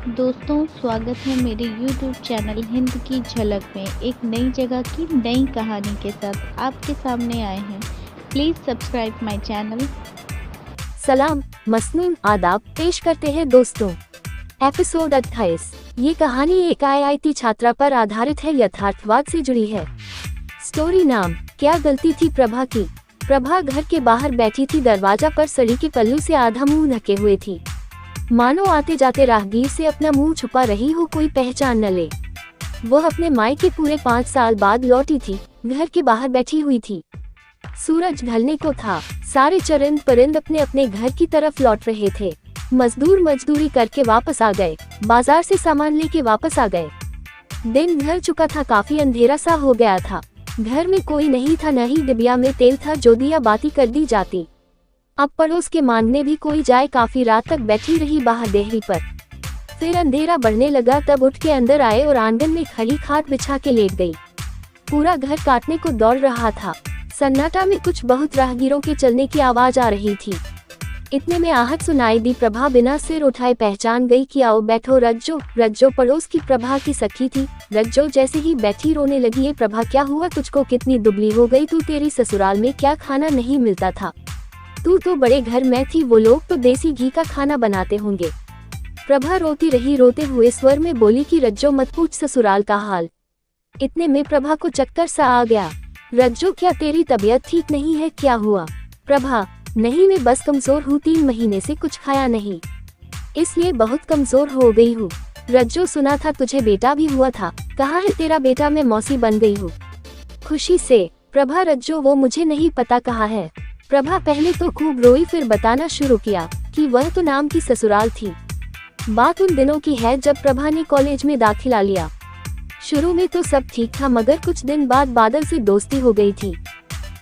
दोस्तों स्वागत है मेरे YouTube चैनल हिंद की झलक में। एक नई जगह की नई कहानी के साथ आपके सामने आए हैं। Please subscribe my channel. सलाम, मसनून आदाब पेश करते हैं दोस्तों। एपिसोड 28। ये कहानी एक IIT छात्रा पर आधारित है, यथार्थवाद से जुड़ी है। स्टोरी नाम, क्या गलती थी प्रभा की। प्रभा घर के बाहर बैठी थी, दरवाजा पर सड़ी के पल्लू से आधा मुंह ढके हुए थी, मानो आते जाते राहगीर से अपना मुंह छुपा रही हो, कोई पहचान न ले। वह अपने मायके पूरे 5 साल बाद लौटी थी, घर के बाहर बैठी हुई थी। सूरज ढलने को था, सारे चरिंद परिंद अपने अपने घर की तरफ लौट रहे थे। मजदूर मजदूरी करके वापस आ गए, बाजार से सामान लेके वापस आ गए। दिन ढल चुका था, काफी अंधेरा सा हो गया था। घर में कोई नहीं था, न ही डिबिया में तेल था जो दिया बाती कर दी जाती। अब पड़ोस के मांगने भी कोई जाए, काफी रात तक बैठी रही बाहर देहरी पर। फिर अंधेरा बढ़ने लगा, तब उठ के अंदर आए और आंगन में खड़ी खाट बिछा के लेट गई। पूरा घर काटने को दौड़ रहा था। सन्नाटा में कुछ बहुत राहगीरों के चलने की आवाज आ रही थी। इतने में आहट सुनाई दी। प्रभा बिना सिर उठाए पहचान गई कि आओ बैठो। रज्जो रज्जो पड़ोस की प्रभा की सखी थी। रज्जो जैसे ही बैठी रोने लगी, ये प्रभा क्या हुआ तुझको, कितनी दुबली हो गई तू, तेरी ससुराल में क्या खाना नहीं मिलता था, तू तो बड़े घर में थी, वो लोग तो देसी घी का खाना बनाते होंगे। प्रभा रोती रही, रोते हुए स्वर में बोली कि रज्जो मत पूछ ससुराल का हाल। इतने में प्रभा को चक्कर सा आ गया। रज्जो क्या तेरी तबीयत ठीक नहीं है, क्या हुआ। प्रभा, नहीं मैं बस कमजोर हूँ, 3 महीने से कुछ खाया नहीं, इसलिए बहुत कमजोर हो गई हूँ। रज्जो सुना था तुझे बेटा भी हुआ था, कहाँ है तेरा बेटा, मैं मौसी बन गई हूँ खुशी से। प्रभा, रज्जो वो मुझे नहीं पता कहाँ है। प्रभा पहले तो खूब रोई, फिर बताना शुरू किया कि वह तो नाम की ससुराल थी। बात उन दिनों की है जब प्रभा ने कॉलेज में दाखिला लिया। शुरू में तो सब ठीक था, मगर कुछ दिन बाद बादल से दोस्ती हो गई थी।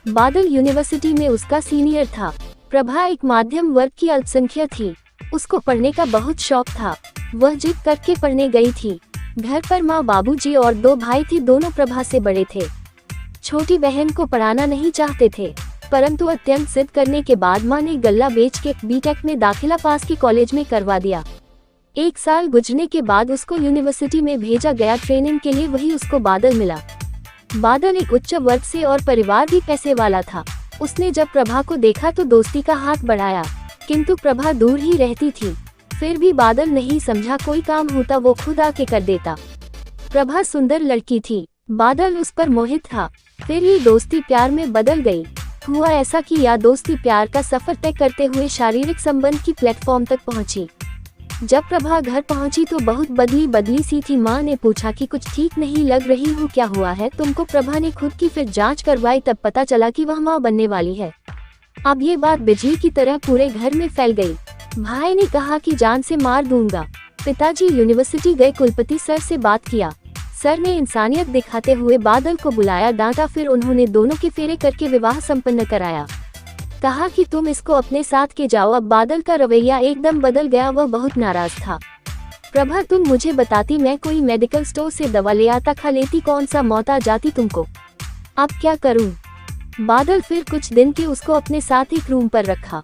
बादल यूनिवर्सिटी में उसका सीनियर था। प्रभा एक मध्यम वर्ग की अल्पसंख्यक थी, उसको पढ़ने का बहुत शौक था। वह जिद करके पढ़ने गई थी। घर पर माँ, बाबूजी और 2 भाई थे, दोनों प्रभा से बड़े थे। छोटी बहन को पढ़ाना नहीं चाहते थे, परंतु अत्यंत जिद करने के बाद मां ने गल्ला बेच के बीटेक में दाखिला पास के कॉलेज में करवा दिया। 1 साल गुजरने के बाद उसको यूनिवर्सिटी में भेजा गया ट्रेनिंग के लिए, वही उसको बादल मिला। बादल एक उच्च वर्ग से और परिवार भी पैसे वाला था। उसने जब प्रभा को देखा तो दोस्ती का हाथ बढ़ाया, किंतु प्रभा दूर ही रहती थी। फिर भी बादल नहीं समझा, कोई काम होता वो खुद आके कर देता। प्रभा सुंदर लड़की थी, बादल उस पर मोहित था। फिर ये दोस्ती प्यार में बदल गई। हुआ ऐसा कि या दोस्ती प्यार का सफर तय करते हुए शारीरिक संबंध की प्लेटफॉर्म तक पहुंची। जब प्रभा घर पहुंची तो बहुत बदली बदली सी थी। माँ ने पूछा कि कुछ ठीक नहीं लग रही हो, क्या हुआ है तुमको। प्रभा ने खुद की फिर जांच करवाई, तब पता चला कि वह माँ बनने वाली है। अब ये बात बिजली की तरह पूरे घर में फैल गई। भाई ने कहा कि जान से मार दूंगा। पिताजी यूनिवर्सिटी गए, कुलपति सर से बात किया। सर ने इंसानियत दिखाते हुए बादल को बुलाया, डांटा, फिर उन्होंने दोनों के फेरे करके विवाह संपन्न कराया। कहा कि तुम इसको अपने साथ के जाओ। अब बादल का रवैया एकदम बदल गया, वह बहुत नाराज था। प्रभा, तुम मुझे बताती, मैं कोई मेडिकल स्टोर से दवा ले आता, खा लेती, कौन सा मौत आ जाती तुमको। अब क्या करूं। बादल फिर कुछ दिन के उसको अपने साथ एक रूम पर रखा।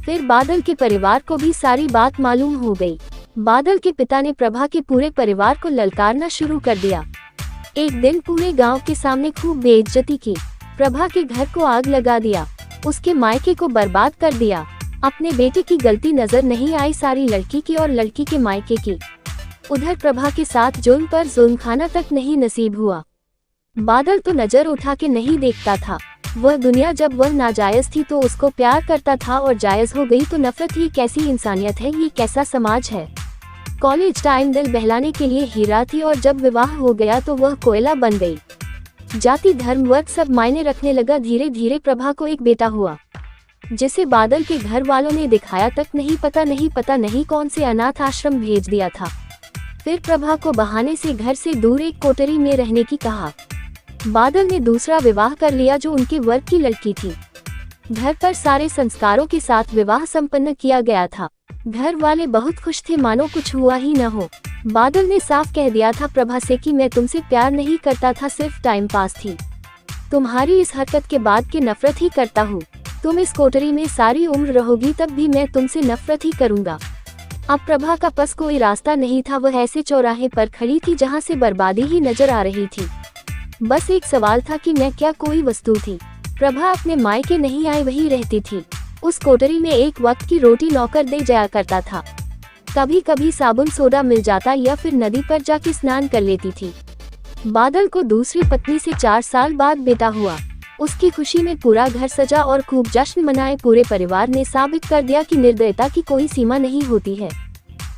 फिर बादल के परिवार को भी सारी बात मालूम हो गई। बादल के पिता ने प्रभा के पूरे परिवार को ललकारना शुरू कर दिया। एक दिन पूरे गांव के सामने खूब बेइज्जती की। प्रभा के घर को आग लगा दिया, उसके मायके को बर्बाद कर दिया। अपने बेटे की गलती नजर नहीं आई, सारी लड़की की और लड़की के मायके की। उधर प्रभा के साथ जुल्म पर जुल्म खाना तक नहीं नसीब हुआ। बादल तो नजर उठा के नहीं देखता था। वह दुनिया जब वह नाजायज थी तो उसको प्यार करता था, और जायज हो गई तो नफरत। ये कैसी इंसानियत है, ये कैसा समाज है। कॉलेज टाइम दिल बहलाने के लिए हीरा थी, और जब विवाह हो गया तो वह कोयला बन गई। जाति, धर्म, वर्ग सब मायने रखने लगा। धीरे धीरे प्रभा को एक बेटा हुआ, जिसे बादल के घर वालों ने दिखाया तक नहीं, पता नहीं कौन से अनाथ आश्रम भेज दिया था। फिर प्रभा को बहाने से घर से दूर एक कोठरी में रहने की कहा। बादल ने दूसरा विवाह कर लिया, जो उनके वर्ग की लड़की थी। घर पर सारे संस्कारों के साथ विवाह संपन्न किया गया था। घर वाले बहुत खुश थे, मानो कुछ हुआ ही न हो। बादल ने साफ कह दिया था प्रभा से कि मैं तुमसे प्यार नहीं करता था, सिर्फ टाइम पास थी। तुम्हारी इस हरकत के बाद के नफरत ही करता हूँ। तुम इस कोठरी में सारी उम्र रहोगी, तब भी मैं तुमसे नफरत ही करूँगा। अब प्रभा का पास कोई रास्ता नहीं था। वह ऐसे चौराहे पर खड़ी थी जहां से बर्बादी ही नजर आ रही थी। बस एक सवाल था कि मैं क्या कोई वस्तु थी। प्रभा अपने मायके नहीं आई, वही रहती थी। उस कोठरी में एक वक्त की रोटी नौकर दे जाया करता था। कभी कभी साबुन सोडा मिल जाता या फिर नदी पर जाके स्नान कर लेती थी। बादल को दूसरी पत्नी से 4 साल बाद बेटा हुआ। उसकी खुशी में पूरा घर सजा और खूब जश्न मनाए। पूरे परिवार ने साबित कर दिया कि निर्दयता की कोई सीमा नहीं होती है।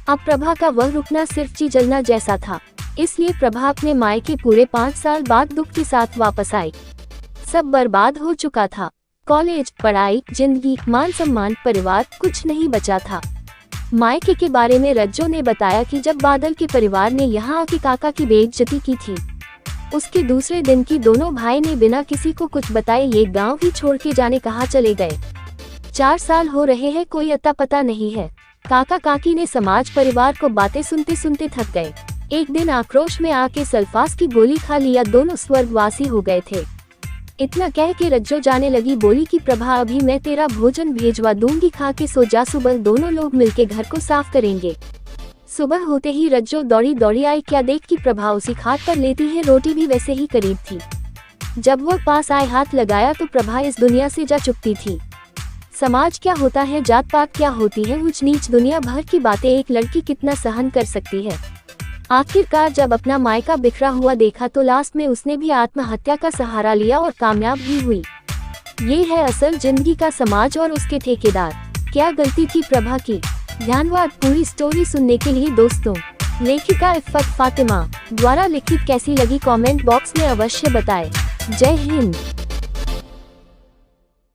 अब प्रभा का वह रुकना सिर्फ जी जलना जैसा था। इसलिए प्रभा अपने मायके पूरे 5 साल बाद दुख के साथ वापस आई। सब बर्बाद हो चुका था। कॉलेज, पढ़ाई, जिंदगी, मान सम्मान, परिवार, कुछ नहीं बचा था। मायके के बारे में रज्जो ने बताया कि जब बादल के परिवार ने यहाँ आके काका की बेइज्जती की थी, उसके दूसरे दिन की दोनों भाई ने बिना किसी को कुछ बताए ये गांव ही छोड़ के जाने कहाँ चले गए। 4 साल हो रहे हैं, कोई अता पता नहीं है। काका काकी ने समाज परिवार को बातें सुनते सुनते थक गए। एक दिन आक्रोश में आके सल्फास की गोली खा लिया। दोनों स्वर्गवासी हो गए थे। इतना कह के रज्जो जाने लगी। बोली कि प्रभा अभी मैं तेरा भोजन भेजवा दूंगी, खा के सो जा, सुबह दोनों लोग मिलके घर को साफ करेंगे। सुबह होते ही रज्जो दौड़ी दौड़ी आई। क्या देख कि प्रभा उसी खाट पर लेटी है। रोटी भी वैसे ही करीब थी। जब वह पास आए, हाथ लगाया तो प्रभा इस दुनिया से जा चुकती थी। समाज क्या होता है, जात पात क्या होती है, ऊंच नीच, दुनिया भर की बातें एक लड़की कितना सहन कर सकती है। आखिरकार जब अपना मायका बिखरा हुआ देखा तो लास्ट में उसने भी आत्महत्या का सहारा लिया और कामयाब भी हुई। ये है असल जिंदगी का समाज और उसके ठेकेदार। क्या गलती थी प्रभा की। धन्यवाद पूरी स्टोरी सुनने के लिए दोस्तों। लेखिका इफ़त फातिमा द्वारा लिखित कैसी लगी कमेंट बॉक्स में अवश्य बताएं। जय हिंद।